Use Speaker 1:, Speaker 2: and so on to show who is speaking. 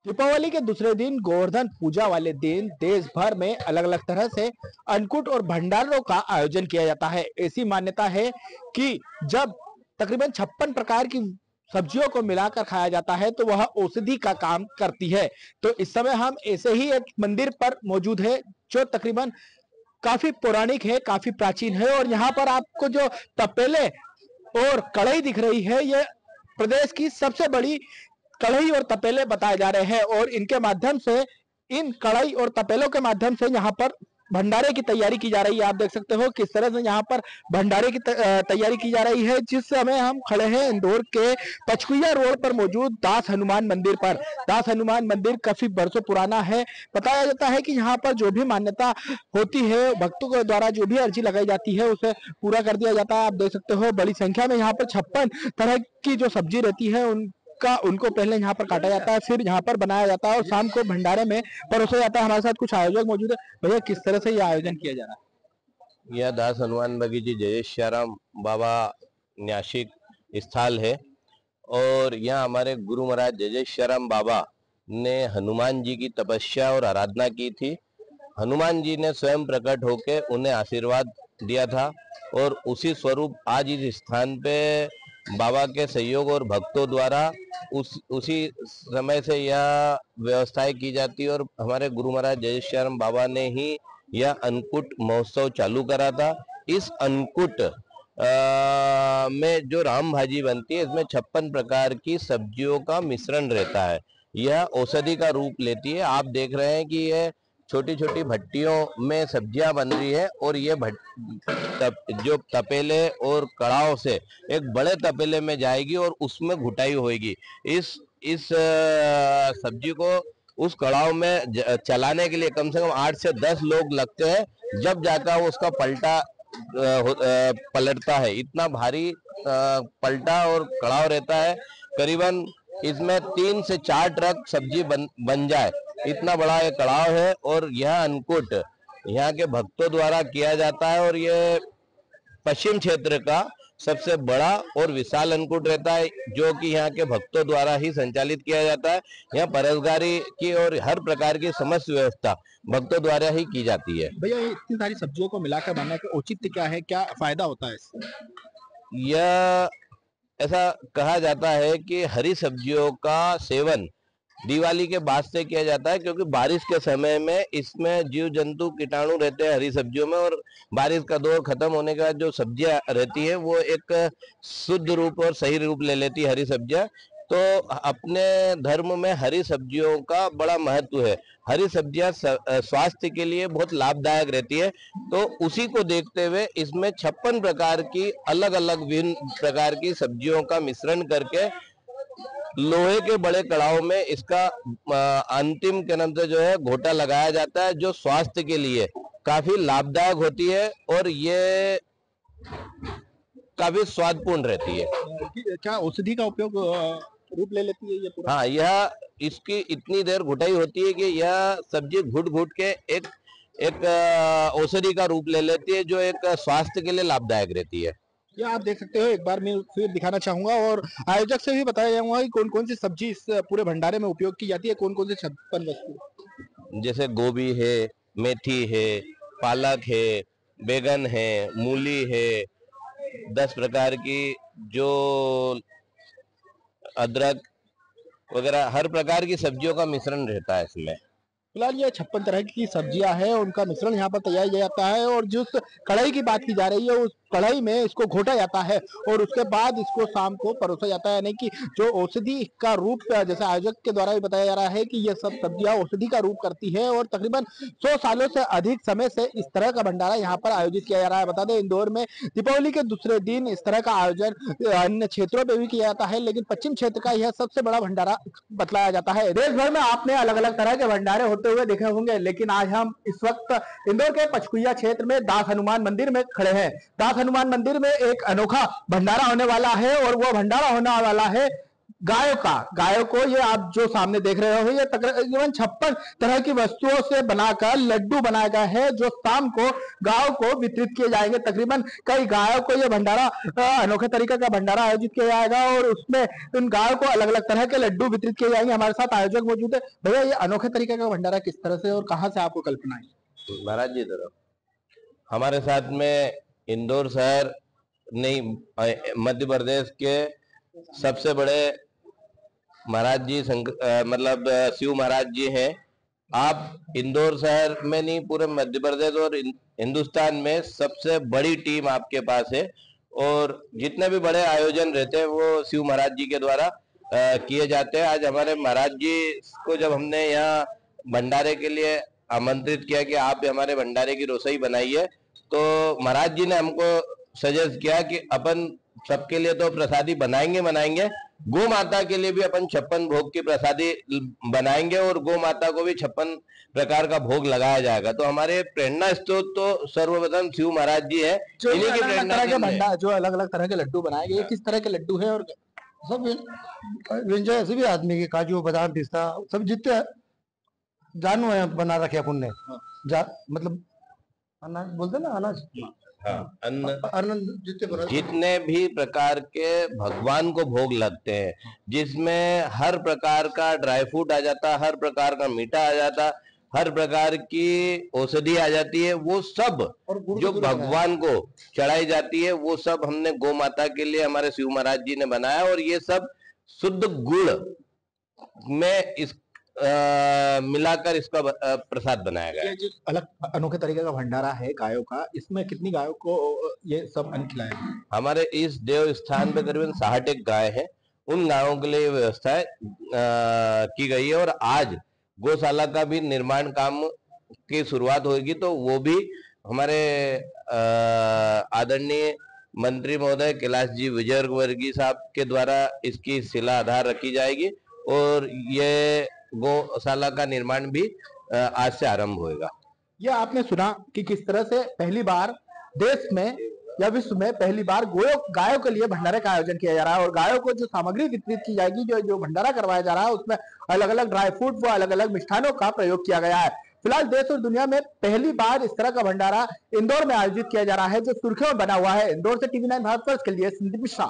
Speaker 1: दीपावली के दूसरे दिन गोवर्धन पूजा वाले दिन देश भर में अलग अलग तरह से अन्नकूट और भंडारों का आयोजन किया जाता है। ऐसी मान्यता है कि जब तकरीबन 56 प्रकार की सब्जियों को मिलाकर खाया जाता है तो वह औषधि का काम करती है। तो इस समय हम ऐसे ही एक मंदिर पर मौजूद है जो तकरीबन काफी पौराणिक है, काफी प्राचीन है। और यहाँ पर आपको जो तपेले और कढ़ाई दिख रही है, यह प्रदेश की सबसे बड़ी कढ़ाई और तपेले बताए जा रहे हैं। और इनके माध्यम से, इन कढ़ाई और तपेलों के माध्यम से यहाँ पर भंडारे की तैयारी की जा रही है। आप देख सकते हो किस तरह से यहाँ पर भंडारे की तैयारी की जा रही है। जिस समय हम खड़े हैं इंदौर के पचकुइया रोड पर मौजूद दास हनुमान मंदिर पर। दास हनुमान मंदिर काफी बरसों पुराना है। बताया जाता है कि यहाँ पर जो भी मान्यता होती है, भक्तों के द्वारा जो भी अर्जी लगाई जाती है उसे पूरा कर दिया जाता है। आप देख सकते हो बड़ी संख्या में यहाँ पर 56 तरह की जो सब्जी रहती है उनको पहले यहाँ पर काटा जाता है, फिर यहाँ पर बनाया जाता है और शाम को भंडारे में परोसा जाता है। हमारे साथ कुछ आयोजक मौजूद है। भैया, किस तरह से यह आयोजन किया जा रहा है?
Speaker 2: यह दास हनुमान बगीची जयेश्वराम बाबा न्यासिक स्थल है और यहाँ हमारे गुरु महाराज जयेश्वराम बाबा ने हनुमान जी की तपस्या और आराधना की थी। हनुमान जी ने स्वयं प्रकट होकर उन्हें आशीर्वाद दिया था और उसी स्वरूप आज इस स्थान पे बाबा के सहयोग और भक्तों द्वारा उसी समय से यह व्यवस्थाएं की जाती है। और हमारे गुरु महाराज जयेश्वराम बाबा ने ही यह अन्नकूट महोत्सव चालू करा था। इस अन्नकूट में जो राम भाजी बनती है, इसमें 56 प्रकार की सब्जियों का मिश्रण रहता है। यह औषधि का रूप लेती है। आप देख रहे हैं कि यह छोटी छोटी भट्टियों में सब्जियां बन रही है और ये जो तपेले और कड़ाव से एक बड़े तपेले में जाएगी और उसमें घुटाई होगी। इस सब्जी को उस कड़ाव में चलाने के लिए कम से कम 8 से 10 लोग लगते हैं, जब जाकर वो उसका पलटता है। इतना भारी पलटा और कड़ाव रहता है। करीबन इसमें 3 से 4 ट्रक सब्जी बन जाए, इतना बड़ा ये कड़ाव है। और यह अन्नकूट यहाँ के भक्तों द्वारा किया जाता है और ये पश्चिम क्षेत्र का सबसे बड़ा और विशाल अन्नकूट रहता है, जो कि यहाँ के भक्तों द्वारा ही संचालित किया जाता है। यहाँ परसगारी की और हर प्रकार की समस्त व्यवस्था भक्तों द्वारा ही की जाती है।
Speaker 1: भैया, इतनी सारी सब्जियों को मिलाकर बनाने का औचित्य क्या है, क्या फायदा होता है इससे?
Speaker 2: यह ऐसा कहा जाता है कि हरी सब्जियों का सेवन दिवाली के बाद से किया जाता है, क्योंकि बारिश के समय में इसमें जीव जंतु कीटाणु रहते हैं हरी सब्जियों में। और बारिश का दौर खत्म होने के बाद जो सब्जियां रहती है वो एक शुद्ध रूप और सही रूप ले लेती है हरी सब्जियां। तो अपने धर्म में हरी सब्जियों का बड़ा महत्व है। हरी सब्जियां स्वास्थ्य के लिए बहुत लाभदायक रहती है। तो उसी को देखते हुए इसमें 56 प्रकार की अलग अलग विभिन्न प्रकार की सब्जियों का मिश्रण करके लोहे के बड़े कड़ाव में इसका अंतिम क्रम से जो है घोटा लगाया जाता है, जो स्वास्थ्य के लिए काफी लाभदायक होती है और ये काफी स्वादपूर्ण रहती है।
Speaker 1: क्या औषधि का उपयोग रूप ले लेती है ये पूरा?
Speaker 2: हाँ, यह इसकी इतनी देर घुटाई होती है कि यह सब्जी घुट घुट के एक औषधि का रूप ले लेती है, जो एक स्वास्थ्य के लिए लाभदायक रहती है।
Speaker 1: ये आप देख सकते हो, एक बार मैं फिर दिखाना चाहूंगा और आयोजक से भी बताया जाऊंगा कि कौन कौन सी सब्जी इस पूरे भंडारे में उपयोग की जाती है, कौन कौन से 56 वस्तु।
Speaker 2: जैसे गोभी है, मेथी है, पालक है, बैगन है, मूली है, 10 प्रकार की जो अदरक वगैरह हर प्रकार की सब्जियों का मिश्रण रहता है इसमें।
Speaker 1: फिलहाल ये 56 तरह की सब्जियां हैं, उनका मिश्रण यहाँ पर तैयार किया जाता है। और जिस कढ़ाई की बात की जा रही है, उस कढ़ाई में इसको घोटा जाता है और उसके बाद इसको शाम को परोसा जाता है। यानी कि जो औषधि का रूप, जैसे आयोजक के द्वारा भी बताया जा रहा है कि ये सब सब्जियां औषधि का रूप करती है। और तकरीबन 100 सालों से अधिक समय से इस तरह का भंडारा यहाँ पर आयोजित किया जा रहा है। बता दें, इंदौर में दीपावली के दूसरे दिन इस तरह का आयोजन अन्य क्षेत्रों पर भी किया जाता है, लेकिन पश्चिम क्षेत्र का यह सबसे बड़ा भंडारा बतलाया जाता है। देश भर में आपने अलग अलग तरह के भंडारे होते हुए देखे होंगे, लेकिन आज हम इस वक्त इंदौर के पचकुइया क्षेत्र में दास हनुमान मंदिर में खड़े हैं। दास हनुमान मंदिर में एक अनोखा भंडारा होने वाला है और वो भंडारा होने वाला है गायों को ये आप जो सामने देख रहे हो, ये तकरीबन 56 तरह की वस्तुओं से बनाकर लड्डू बनाया गया है, जो शाम को गायों को वितरित किए जाएंगे। तकरीबन कई गायों को ये भंडारा, अनोखे तरीके का भंडारा आयोजित किया जाएगा और उसमें इन गायों को अलग अलग तरह के लड्डू वितरित किए जाएंगे। हमारे साथ आयोजक मौजूद है। भैया, ये अनोखे तरीके का भंडारा किस तरह से और कहाँ से आपको कल्पना है?
Speaker 2: महाराज जी तरफ हमारे साथ में इंदौर शहर नहीं, मध्य प्रदेश के सबसे बड़े महाराज जी मतलब शिव महाराज जी हैं। आप इंदौर शहर में नहीं, पूरे मध्य प्रदेश और हिंदुस्तान में सबसे बड़ी टीम आपके पास है और जितने भी बड़े आयोजन रहते हैं वो शिव महाराज जी के द्वारा किए जाते हैं। आज हमारे महाराज जी को जब हमने यहाँ भंडारे के लिए आमंत्रित किया कि आप हमारे भंडारे की रसोई बनाइए, तो महाराज जी ने हमको सजेस्ट किया कि अपन सबके लिए तो प्रसादी बनाएंगे, गौ माता के लिए भी अपन 56 भोग की प्रसादी बनाएंगे और गौ माता को भी 56 प्रकार का भोग लगाया जाएगा। तो हमारे प्रेरणा स्रोत तो सर्वप्रथम शिव महाराज जी है।
Speaker 1: इन्हीं की प्रेरणा के भंडार जो अलग अलग तरह के लड्डू बनाए गए, किस तरह के लड्डू है? और
Speaker 3: सब व्यंजन ऐसे भी आदमी के काजू बादाम पिस्ता सब जितने जानू है बना रखे अपन ने। मतलब अनाज बोलते ना, अनाज,
Speaker 2: हाँ, अन्न
Speaker 3: जितने
Speaker 2: भी प्रकार के भगवान को भोग लगते हैं, जिसमें हर प्रकार का ड्राई फ्रूट आ जाता, हर प्रकार का मीठा आ जाता, हर प्रकार की औषधि आ जाती है, वो सब जो भगवान को चढ़ाई जाती है वो सब हमने गौ माता के लिए हमारे शिव महाराज जी ने बनाया और ये सब शुद्ध गुड़ में इस मिलाकर इसका प्रसाद बनाया गया।
Speaker 1: ये जो अलग अनोखे तरीके का भंडारा है गायों का, इसमें कितनी गायों को ये सब अन्न खिलाया?
Speaker 2: हमारे इस देव स्थान पे करीबन 61 गाय है। उन गायों के लिए व्यवस्था की गई है और आज गौशाला का भी निर्माण काम की शुरुआत होगी, तो वो भी हमारे आदरणीय मंत्री महोदय कैलाश जी विजयवर्गीय साहब के द्वारा इसकी शिला आधार रखी जाएगी और ये गौशाला का निर्माण भी आज से आरंभ होगा।
Speaker 1: यह आपने सुना कि किस तरह से पहली बार देश में या विश्व में पहली बार गायों के लिए भंडारे का आयोजन किया जा रहा है और गायों को जो सामग्री वितरित की जाएगी, जो भंडारा करवाया जा रहा है, उसमें अलग अलग ड्राई फ्रूट व अलग अलग मिष्ठानों का प्रयोग किया गया है। फिलहाल देश और दुनिया में पहली बार इस तरह का भंडारा इंदौर में आयोजित किया जा रहा है, जो सुर्खियों में बना हुआ है। इंदौर से TV9 भारत के लिए संदीप मिश्रा।